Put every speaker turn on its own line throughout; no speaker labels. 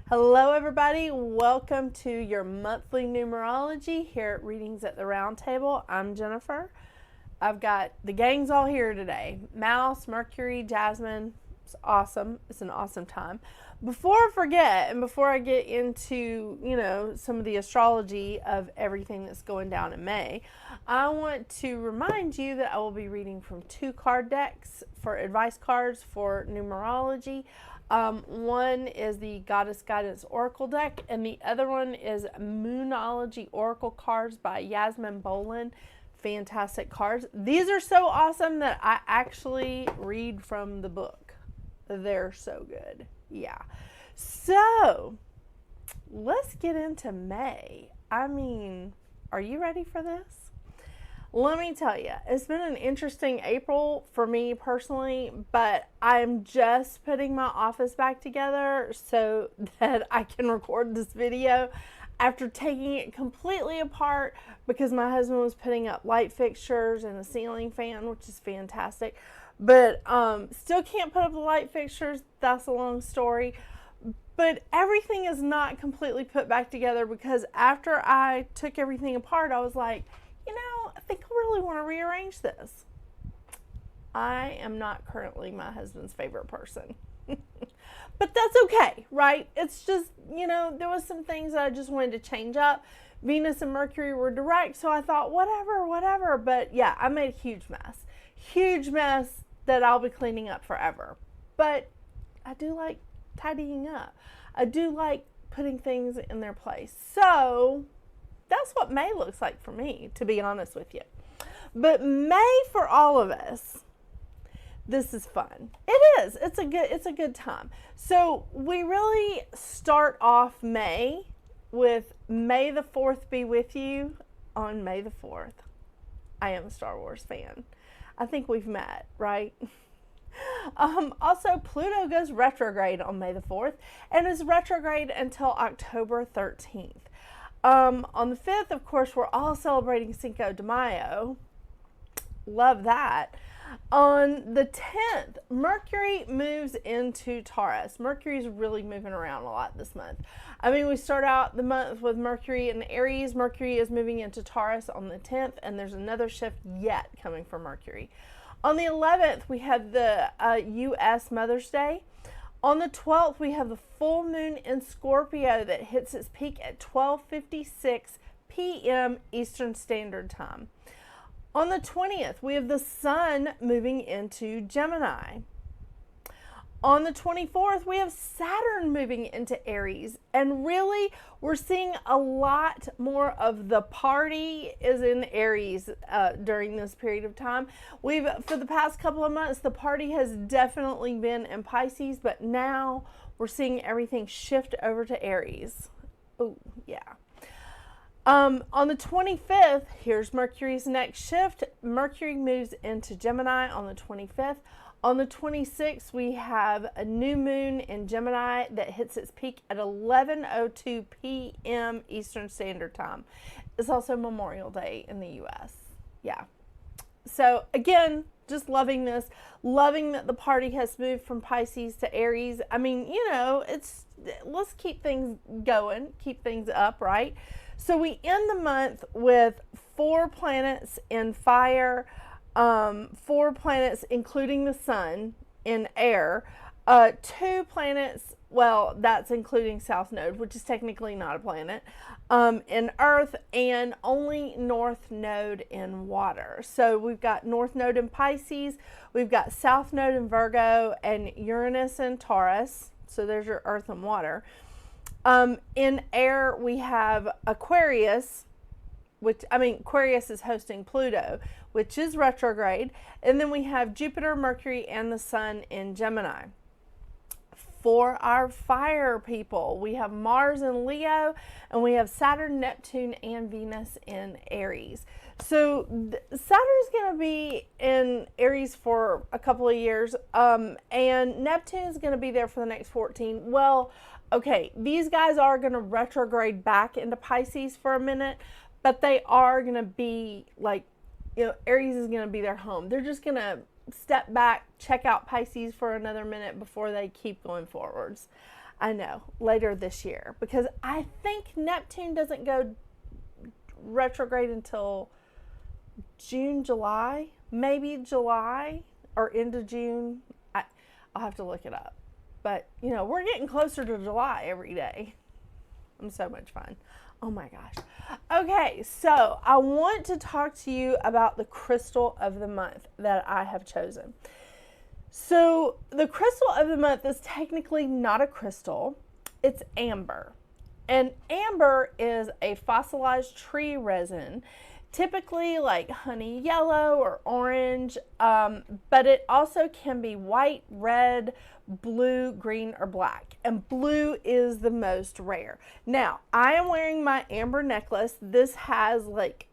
Hello everybody, welcome to your monthly numerology here at Readings at the Round Table. I'm Jennifer. I've got the gangs all here today. Mouse, Mercury, Yasmin. It's awesome. It's an awesome time. Before I forget and before I get into, some of the astrology of everything that's going down in May, I want to remind you that I will be reading from 2 card decks for advice cards for numerology. One is the Goddess Guidance Oracle deck, and the other one is Moonology Oracle cards by Yasmin Boland. Fantastic cards. These are so awesome that I actually read from the book. They're so good. Yeah. So, let's get into May. Are you ready for this? Let me tell you, it's been an interesting April for me personally, but I'm just putting my office back together so that I can record this video after taking it completely apart because my husband was putting up light fixtures and a ceiling fan, which is fantastic, but still can't put up the light fixtures. That's a long story. But everything is not completely put back together because after I took everything apart, I was like, I think I really want to rearrange this. I am not currently my husband's favorite person. But that's okay, right? It's just, there was some things that I just wanted to change up. Venus and Mercury were direct, so I thought, whatever. But yeah, I made a huge mess. Huge mess that I'll be cleaning up forever. But I do like tidying up. I do like putting things in their place. So that's what May looks like for me, to be honest with you. But May for all of us, this is fun. It is. It's a good time. So we really start off May with May the 4th be with you on May the 4th. I am a Star Wars fan. I think we've met, right? Also, Pluto goes retrograde on May the 4th and is retrograde until October 13th. On the 5th, of course, we're all celebrating Cinco de Mayo. Love that. On the 10th, Mercury moves into Taurus. Mercury's really moving around a lot this month. We start out the month with Mercury in Aries. Mercury is moving into Taurus on the 10th, and there's another shift yet coming for Mercury. On the 11th, we have the U.S. Mother's Day. On the 12th, we have the full moon in Scorpio that hits its peak at 12:56 p.m. Eastern Standard Time. On the 20th, we have the sun moving into Gemini. On the 24th, we have Saturn moving into Aries. And really, we're seeing a lot more of the party is in Aries during this period of time. For the past couple of months, the party has definitely been in Pisces, but now we're seeing everything shift over to Aries. Oh, yeah. On the 25th, here's Mercury's next shift. Mercury moves into Gemini on the 25th. On the 26th, we have a new moon in Gemini that hits its peak at 11:02 p.m. Eastern Standard Time. It's also Memorial Day in the U.S. Yeah. So again, just loving this. Loving that the party has moved from Pisces to Aries. Let's keep things going, keep things up, right? So we end the month with 4 planets in fire, 4 planets, including the sun, in air, 2 planets, well, that's including South Node, which is technically not a planet, in Earth, and only North Node in water. So we've got North Node in Pisces, we've got South Node in Virgo, and Uranus in Taurus. So there's your Earth and water. In air, we have Aquarius, Aquarius is hosting Pluto, which is retrograde. And then we have Jupiter, Mercury, and the sun in Gemini. For our fire people, we have Mars in Leo, and we have Saturn, Neptune, and Venus in Aries. So Saturn's going to be in Aries for a couple of years, and Neptune's going to be there for the next 14. Well, okay, these guys are going to retrograde back into Pisces for a minute, but they are going to be Aries is going to be their home. They're just going to step back, check out Pisces for another minute before they keep going forwards. I know, later this year, because I think Neptune doesn't go retrograde until June, July, maybe July or into June. I'll have to look it up. But, you know, we're getting closer to July every day. I'm so much fun. Oh my gosh. Okay, so I want to talk to you about the crystal of the month that I have chosen. So the crystal of the month is technically not a crystal, it's amber. And amber is a fossilized tree resin, typically like honey yellow or orange, but it also can be white, red, blue, green, or black. And blue is the most rare. Now, I am wearing my amber necklace. This has like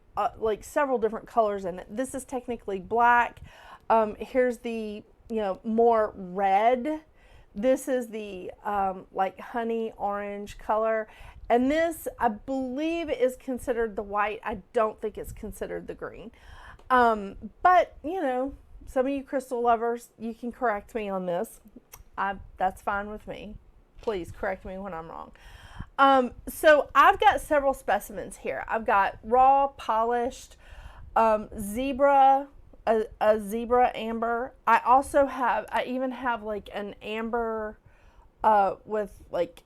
several different colors in it. This is technically black. Here's the more red. This is the like honey orange color. And this, I believe, is considered the white. I don't think it's considered the green. But, some of you crystal lovers, you can correct me on this. That's fine with me. Please correct me when I'm wrong. So I've got several specimens here. I've got raw, polished, zebra, a zebra amber. I even have like an amber with like,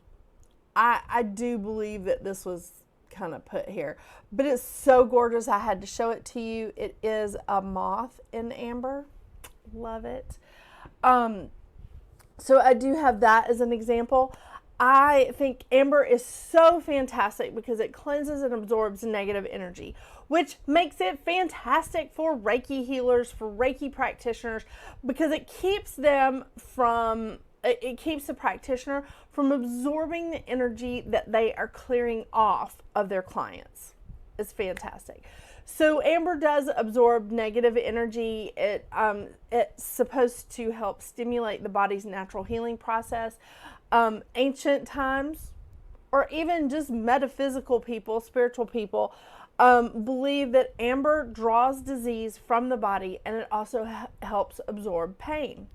I do believe that this was kind of put here, but it's so gorgeous. I had to show it to you. It is a moth in amber. Love it. So I do have that as an example. I think amber is so fantastic because it cleanses and absorbs negative energy, which makes it fantastic for Reiki healers, for Reiki practitioners, because it keeps them from, it keeps the practitioner from absorbing the energy that they are clearing off of their clients. It's fantastic. So amber does absorb negative energy. It's supposed to help stimulate the body's natural healing process. Ancient times, or even just metaphysical people, spiritual people, believe that amber draws disease from the body, and it also helps absorb pain.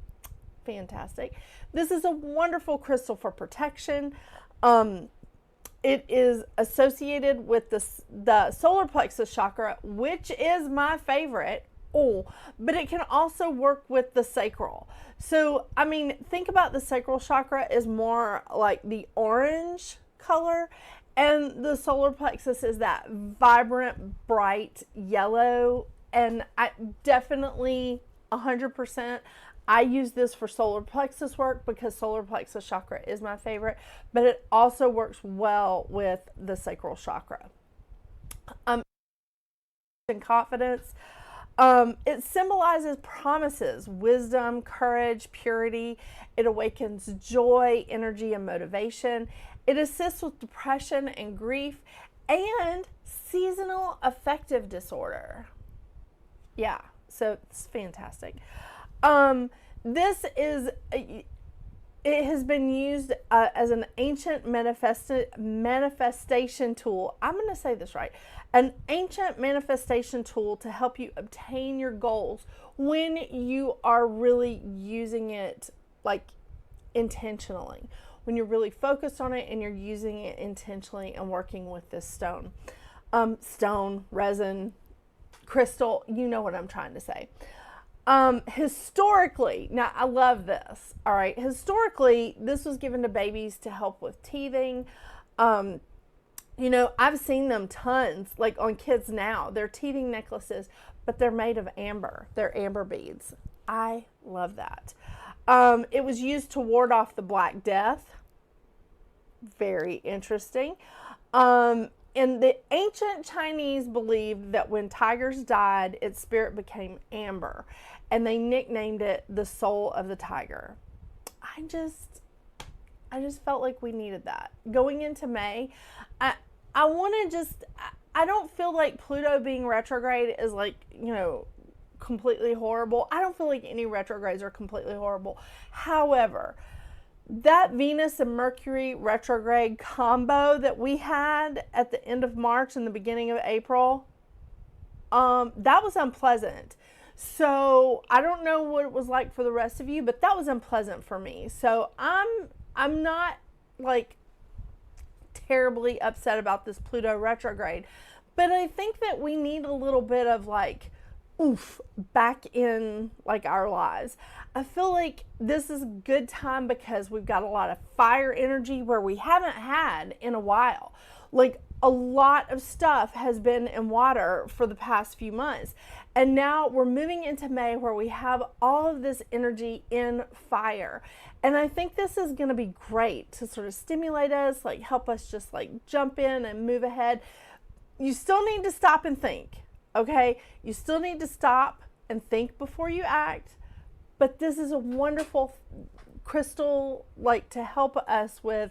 Fantastic. This is a wonderful crystal for protection. It is associated with the solar plexus chakra, which is my favorite. But it can also work with the sacral. So, I mean, think about the sacral chakra as more like the orange color, and the solar plexus is that vibrant, bright yellow. And I definitely 100%. I use this for solar plexus work because solar plexus chakra is my favorite, but it also works well with the sacral chakra. And confidence. It symbolizes promises, wisdom, courage, purity. It awakens joy, energy, and motivation. It assists with depression and grief and seasonal affective disorder. Yeah, so it's fantastic. It has been used as an ancient manifestation tool. I'm going to say this right. An ancient manifestation tool to help you obtain your goals when you are really using it like intentionally. When you're really focused on it and you're using it intentionally and working with this stone. Stone, resin, crystal, you know what I'm trying to say. Historically, now I love this. All right. Historically, this was given to babies to help with teething. I've seen them tons, like on kids now. They're teething necklaces, but they're made of amber. They're amber beads. I love that. It was used to ward off the Black Death. Very interesting. And the ancient Chinese believed that when tigers died, its spirit became amber, and they nicknamed it the soul of the tiger. I just felt like we needed that. Going into May, I don't feel like Pluto being retrograde is like, completely horrible. I don't feel like any retrogrades are completely horrible. However, that Venus and Mercury retrograde combo that we had at the end of March and the beginning of April, that was unpleasant. So I don't know what it was like for the rest of you, but that was unpleasant for me. So I'm not like terribly upset about this Pluto retrograde, but I think that we need a little bit of like oof back in like our lives. I feel like this is a good time because we've got a lot of fire energy where we haven't had in a while. Like a lot of stuff has been in water for the past few months. And now we're moving into May where we have all of this energy in fire. And I think this is going to be great to sort of stimulate us, like help us just like jump in and move ahead. You still need to stop and think, okay? You still need to stop and think before you act. But this is a wonderful crystal, like to help us with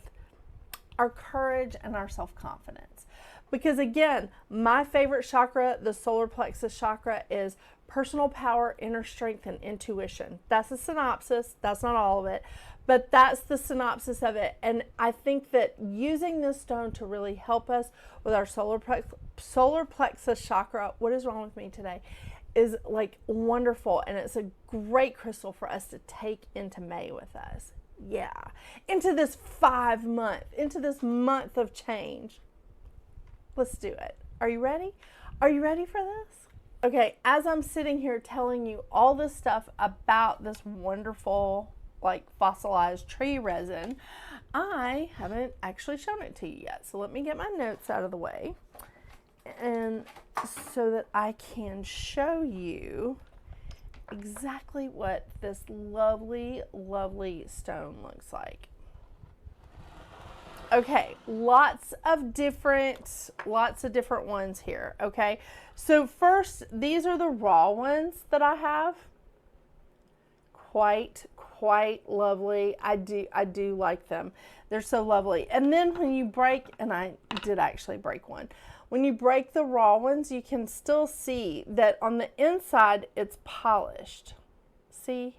our courage and our self-confidence. Because again, my favorite chakra, the solar plexus chakra, is personal power, inner strength, and intuition. That's a synopsis. That's not all of it, but that's the synopsis of it. And I think that using this stone to really help us with our solar plexus chakra, what is wrong with me today, is like wonderful. And it's a great crystal for us to take into May with us. Yeah, into this into this month of change. Let's do it. Are you ready? Are you ready for this? Okay, as I'm sitting here telling you all this stuff about this wonderful, like fossilized tree resin, I haven't actually shown it to you yet. So let me get my notes out of the way, and so that I can show you exactly what this lovely, lovely stone looks like. Okay, lots of different ones here, okay? So first, these are the raw ones that I have. Quite lovely. I do like them. They're so lovely. And then when you break, and I did actually break one. When you break the raw ones, you can still see that on the inside, it's polished. See?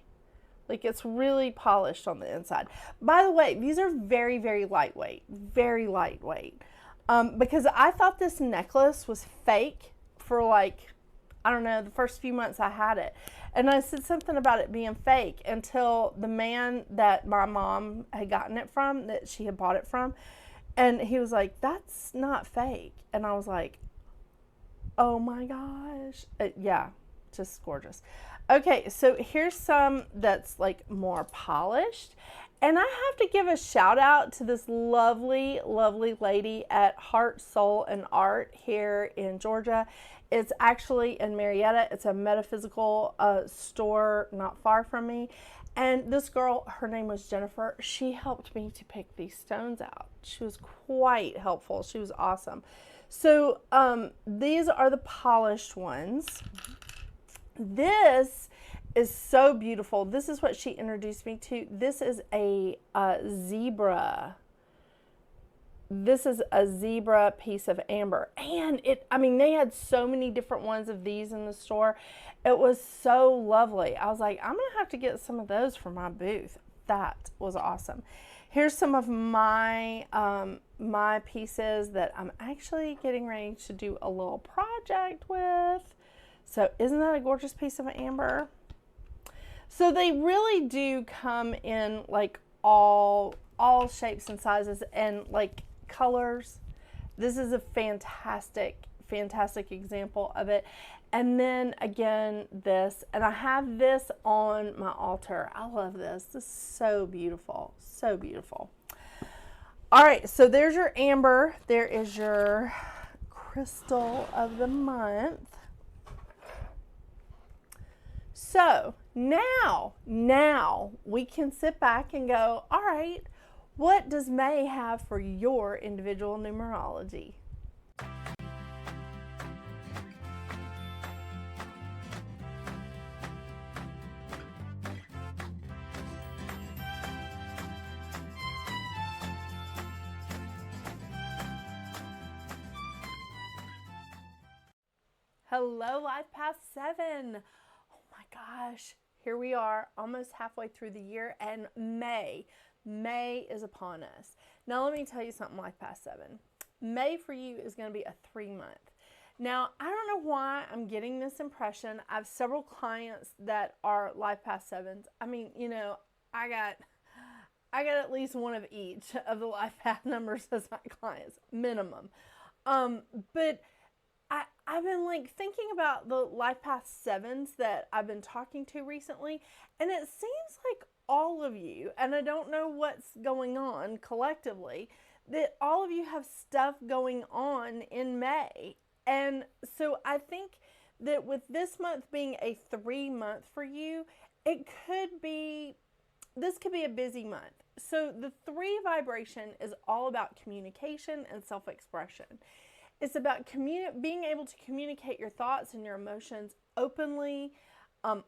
Like it's really polished on the inside. By the way, these are very, very lightweight. Very lightweight. Because I thought this necklace was fake for like, I don't know, the first few months I had it. And I said something about it being fake until the man that my mom had gotten it from, that she had bought it from, and he was like, that's not fake. And I was like, oh my gosh. Yeah, just gorgeous. Okay, so here's some that's like more polished. And I have to give a shout out to this lovely, lovely lady at Heart, Soul, and Art here in Georgia. It's actually in Marietta. It's a metaphysical store not far from me. And this girl, her name was Jennifer. She helped me to pick these stones out. She was quite helpful. She was awesome. So these are the polished ones. This is so beautiful. This is what she introduced me to. This is a zebra. This is a zebra piece of amber. And they had so many different ones of these in the store. It was so lovely. I was like, I'm going to have to get some of those for my booth. That was awesome. Here's some of my my pieces that I'm actually getting ready to do a little project with. So isn't that a gorgeous piece of amber? So they really do come in like all shapes and sizes and like colors. This is a fantastic example of it. And then again, this, and I have this on my altar. I love this. This is so beautiful, so beautiful. All right, so there's your amber. There is your crystal of the month. So now we can sit back and go, all right, what does May have for your individual numerology? Hello, Life Path 7. Oh my gosh, here we are almost halfway through the year, and May is upon us. Now let me tell you something, Life Path 7. May for you is going to be a 3-month. Now, I don't know why I'm getting this impression. I have several clients that are Life Path 7s. I mean, you know, I I got at least one of each of the life path numbers as my clients, minimum. But I've been like thinking about the life path 7s that I've been talking to recently, and it seems like all of you, and I don't know what's going on collectively, that all of you have stuff going on in May. And so I think that with this month being a 3-month for you, this could be a busy month. So the 3 vibration is all about communication and self-expression. It's about being able to communicate your thoughts and your emotions openly,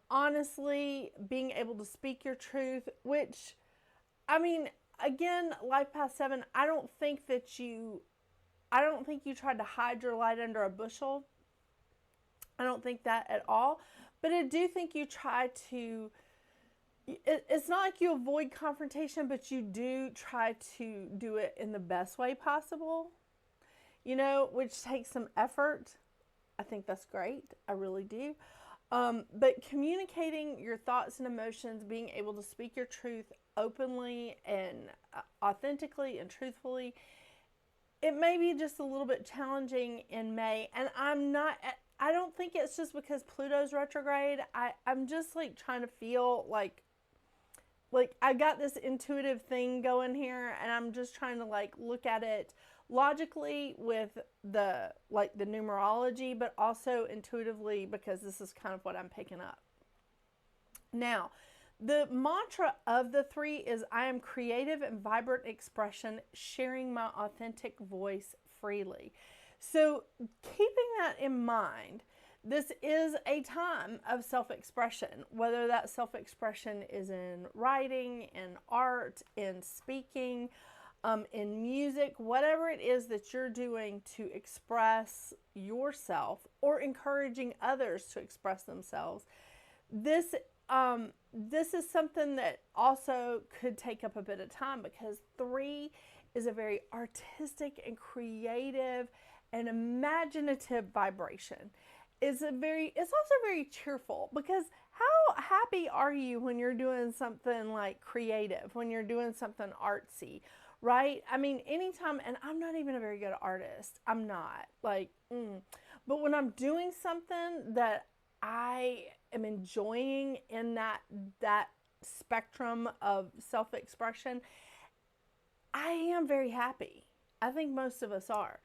honestly, being able to speak your truth, which, I mean, again, life path 7, I don't think you tried to hide your light under a bushel. I don't think that at all. But I do think you try to, it's not like you avoid confrontation, but you do try to do it in the best way possible, which takes some effort. I think that's great. I really do. But communicating your thoughts and emotions, being able to speak your truth openly and authentically and truthfully, it may be just a little bit challenging in May. And I don't think it's just because Pluto's retrograde. I'm just like trying to feel like I got this intuitive thing going here, and I'm just trying to like look at it logically with the numerology, but also intuitively, because this is kind of what I'm picking up. Now, the mantra of the 3 is I am creative and vibrant expression, sharing my authentic voice freely. So keeping that in mind, this is a time of self-expression, whether that self-expression is in writing, in art, in speaking, in music, whatever it is that you're doing to express yourself or encouraging others to express themselves. This is something that also could take up a bit of time, because 3 is a very artistic and creative and imaginative vibration. It's also very cheerful, because how happy are you when you're doing something like creative, when you're doing something artsy, right? I mean, anytime, and I'm not even a very good artist. I'm not but when I'm doing something that I am enjoying in that spectrum of self-expression, I am very happy. I think most of us are.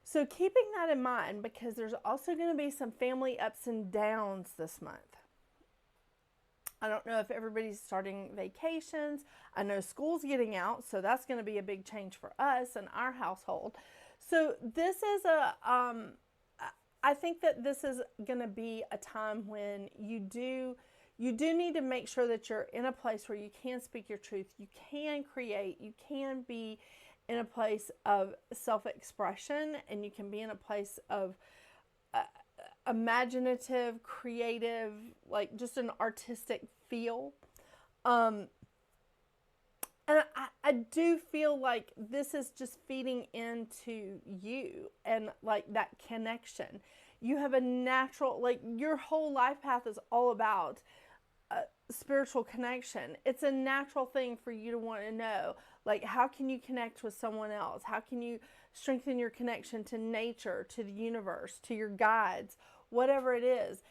So keeping that in mind, because there's also going to be some family ups and downs this month. I don't know if everybody's starting vacations. I know school's getting out, so that's going to be a big change for us and our household. So this is I think that this is going to be a time when you do need to make sure that you're in a place where you can speak your truth, you can create, you can be in a place of self-expression, and you can be in a place of imaginative, creative, like just an artistic feel. And I do feel like this is just feeding into you and like that connection. You have a natural, like your whole life path is all about spiritual connection. It's a natural thing for you to want to know, like, how can you connect with someone else? How can you strengthen your connection to nature, to the universe, to your guides, whatever it is.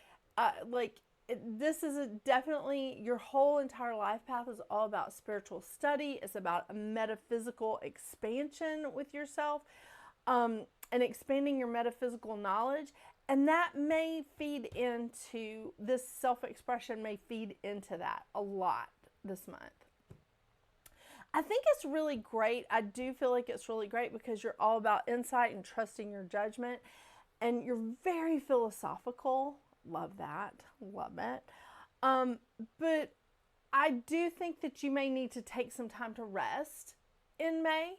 This is definitely, your whole entire life path is all about spiritual study. It's about a metaphysical expansion with yourself, and expanding your metaphysical knowledge. And that may feed into, this self-expression may feed into that a lot this month. I think it's really great. I do feel like it's really great because you're all about insight and trusting your judgment. And you're very philosophical. Love that. Love it. But I do think that you may need to take some time to rest in May,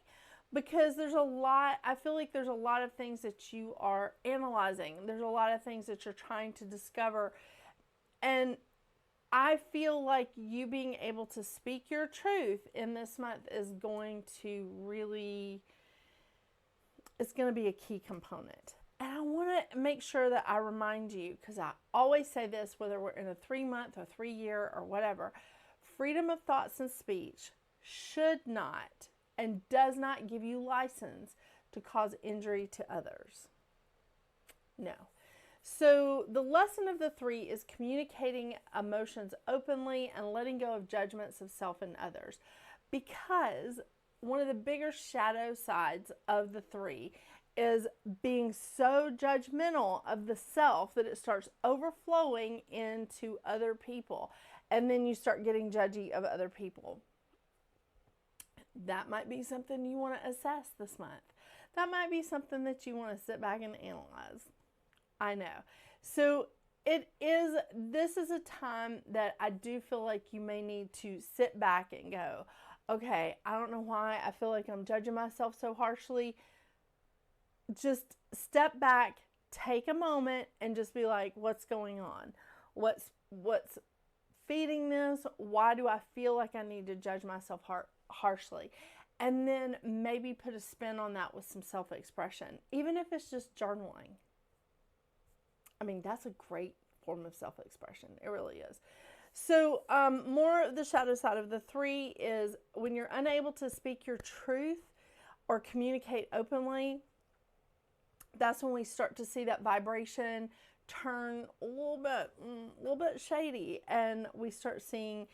because there's a lot, I feel like there's a lot of things that you are analyzing. There's a lot of things that you're trying to discover. And I feel like you being able to speak your truth in this month is going to really, it's going to be a key component. And I want to make sure that I remind you, because I always say this, whether we're in a 3-month or 3-year or whatever, freedom of thoughts and speech should not, and does not give you license to cause injury to others. No. So the lesson of the 3 is communicating emotions openly and letting go of judgments of self and others. Because one of the bigger shadow sides of the 3 is being so judgmental of the self that it starts overflowing into other people. And then you start getting judgy of other people. That might be something you want to assess this month. That might be something that you want to sit back and analyze. I know. So this is a time that I do feel like you may need to sit back and go, okay, I don't know why I feel like I'm judging myself so harshly. Just step back, take a moment, and just be like, what's going on? What's feeding this? Why do I feel like I need to judge myself harshly? And then maybe put a spin on that with some self-expression, even if it's just journaling. I mean, that's a great form of self-expression. It really is. So more of the shadow side of the 3 is when you're unable to speak your truth or communicate openly, that's when we start to see that vibration turn a little bit shady, and we start seeing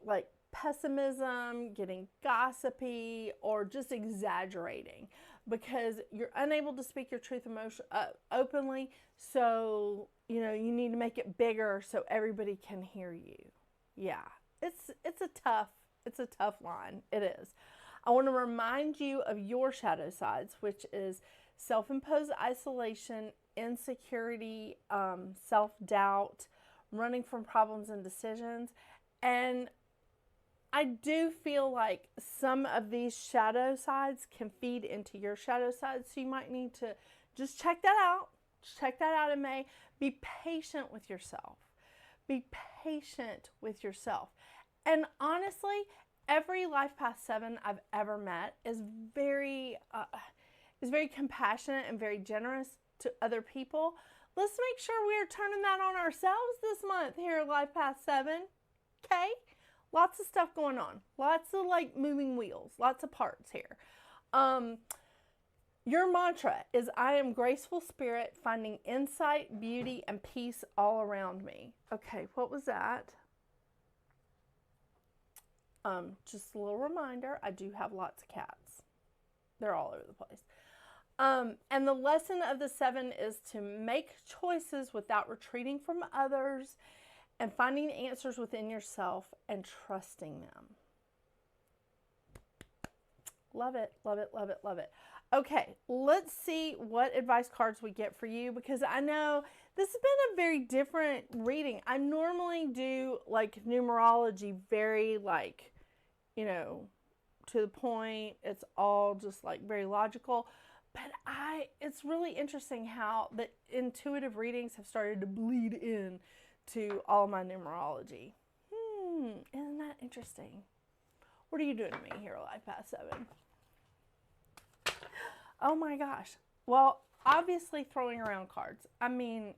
like pessimism, getting gossipy, or just exaggerating because you're unable to speak your truth openly. So, you need to make it bigger so everybody can hear you. Yeah, it's a tough line. It is. I want to remind you of your shadow sides, which is self-imposed isolation, insecurity, self-doubt, running from problems and decisions. And I do feel like some of these shadow sides can feed into your shadow sides. So you might need to just check that out. Check that out in May. Be patient with yourself. Be patient with yourself. And honestly, every Life Path 7 I've ever met is very compassionate and very generous to other people. Let's make sure we are turning that on ourselves this month here at Life Path 7. Okay? Lots of stuff going on. Lots of moving wheels. Lots of parts here. Your mantra is, I am graceful spirit, finding insight, beauty, and peace all around me. Okay, what was that? Just a little reminder, I do have lots of cats. They're all over the place. And the lesson of the 7 is to make choices without retreating from others and finding answers within yourself and trusting them. Love it, love it, love it, love it. Okay, let's see what advice cards we get for you, because I know this has been a very different reading. I normally do numerology very to the point. It's all just very logical. But it's really interesting how the intuitive readings have started to bleed in to all my numerology. Isn't that interesting? What are you doing to me here, Life Path 7? Oh my gosh. Well, obviously throwing around cards. I mean,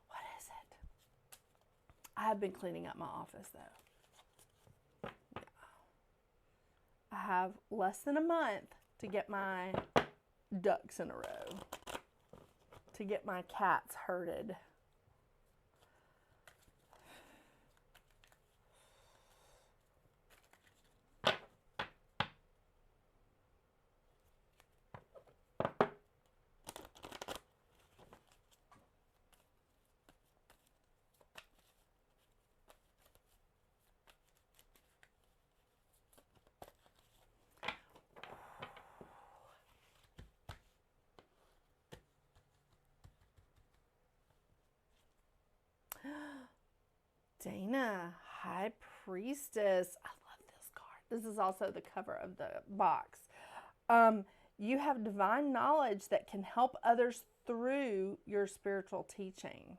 what is it? I have been cleaning up my office though. Yeah. I have less than a month to get my ducks in a row, to get my cats herded. Dana, High Priestess. I love this card. This is also the cover of the box. You have divine knowledge that can help others through your spiritual teaching.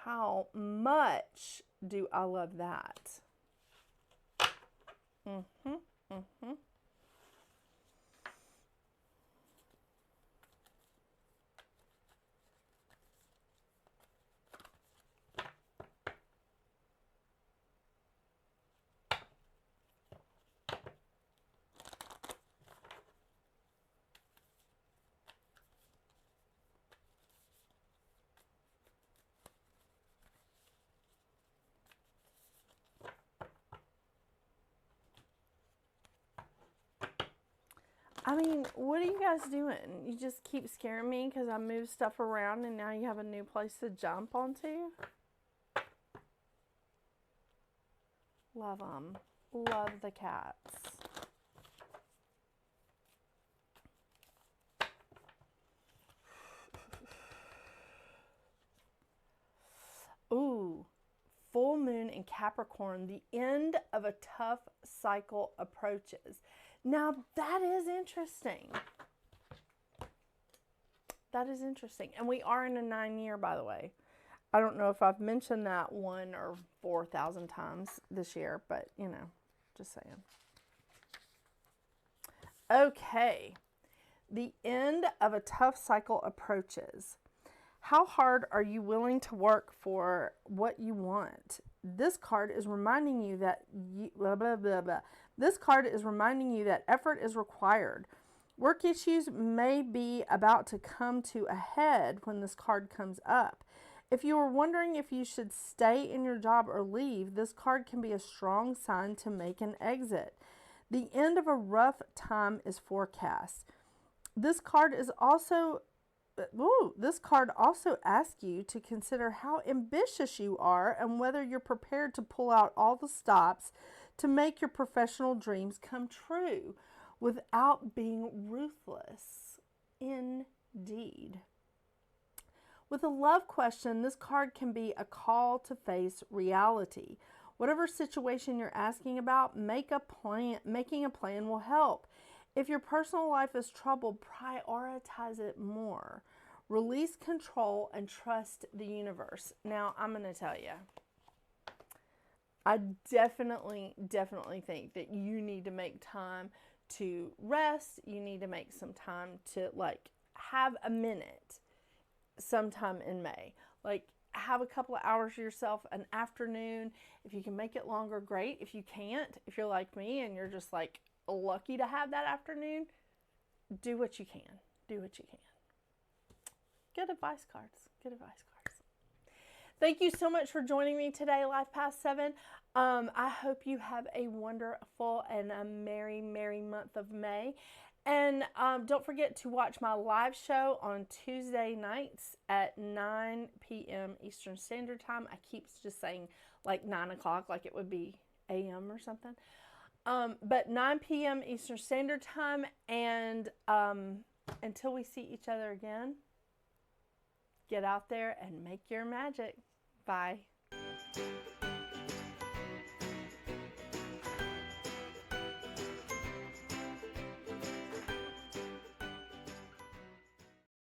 How much do I love that? I mean, what are you guys doing? You just keep scaring me because I move stuff around and now you have a new place to jump onto? Love them. Love the cats. Ooh, full moon in Capricorn. The end of a tough cycle approaches. Now, that is interesting. That is interesting. And we are in a 9-year, by the way. I don't know if I've mentioned that 1 or 4,000 times this year, but, you know, just saying. Okay. The end of a tough cycle approaches. How hard are you willing to work for what you want? This card is reminding you that blah, blah, blah, blah. This card is reminding you that effort is required. Work issues may be about to come to a head when this card comes up. If you are wondering if you should stay in your job or leave, this card can be a strong sign to make an exit. The end of a rough time is forecast. This card also asks you to consider how ambitious you are and whether you're prepared to pull out all the stops to make your professional dreams come true without being ruthless. Indeed. With a love question, this card can be a call to face reality. Whatever situation you're asking about, making a plan will help. If your personal life is troubled, prioritize it more. Release control and trust the universe. Now, I'm going to tell you, I definitely think that you need to make time to rest. You need to make some time to, like, have a minute sometime in May. Like, have a couple of hours to yourself, an afternoon. If you can make it longer, great. If you can't, if you're like me and you're just like lucky to have that afternoon, do what you can. Do what you can. Good advice cards. Good advice cards. Thank you so much for joining me today, Life Past 7. I hope you have a wonderful and a merry month of May. And don't forget to watch my live show on Tuesday nights at 9 p.m. Eastern Standard Time. I keep just saying like 9 o'clock, like it would be a.m. or something. But 9 p.m. Eastern Standard Time. And until we see each other again, get out there and make your magic. Bye.